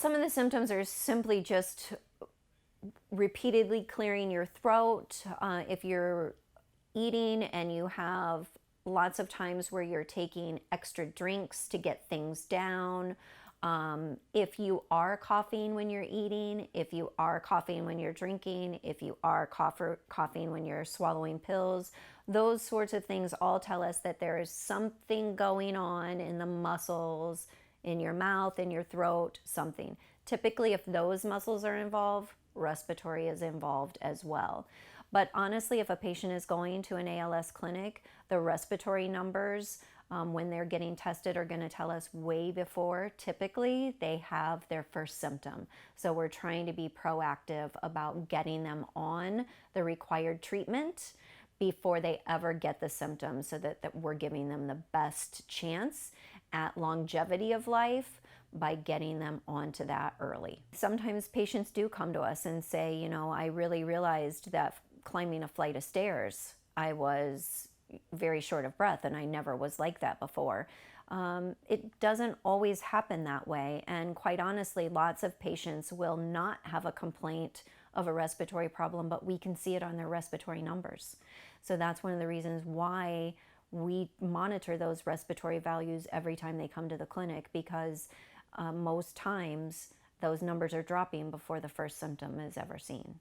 Some of the symptoms are simply just repeatedly clearing your throat. If you're eating and you have lots of times where you're taking extra drinks to get things down. If you are coughing when you're eating, if you are coughing when you're drinking, if you are coughing when you're swallowing pills, those sorts of things all tell us that there is something going on in the muscles, in your mouth, in your throat, something. Typically, if those muscles are involved, respiratory is involved as well. But honestly, if a patient is going to an ALS clinic, the respiratory numbers when they're getting tested are going to tell us way before typically they have their first symptom. So we're trying to be proactive about getting them on the required treatment before they ever get the symptoms, so that we're giving them the best chance at longevity of life by getting them onto that early. Sometimes patients do come to us and say, you know, I really realized that climbing a flight of stairs, I was very short of breath, and I never was like that before. It doesn't always happen that way, and quite honestly, lots of patients will not have a complaint of a respiratory problem, but we can see it on their respiratory numbers. So that's one of the reasons why we monitor those respiratory values every time they come to the clinic, because most times those numbers are dropping before the first symptom is ever seen.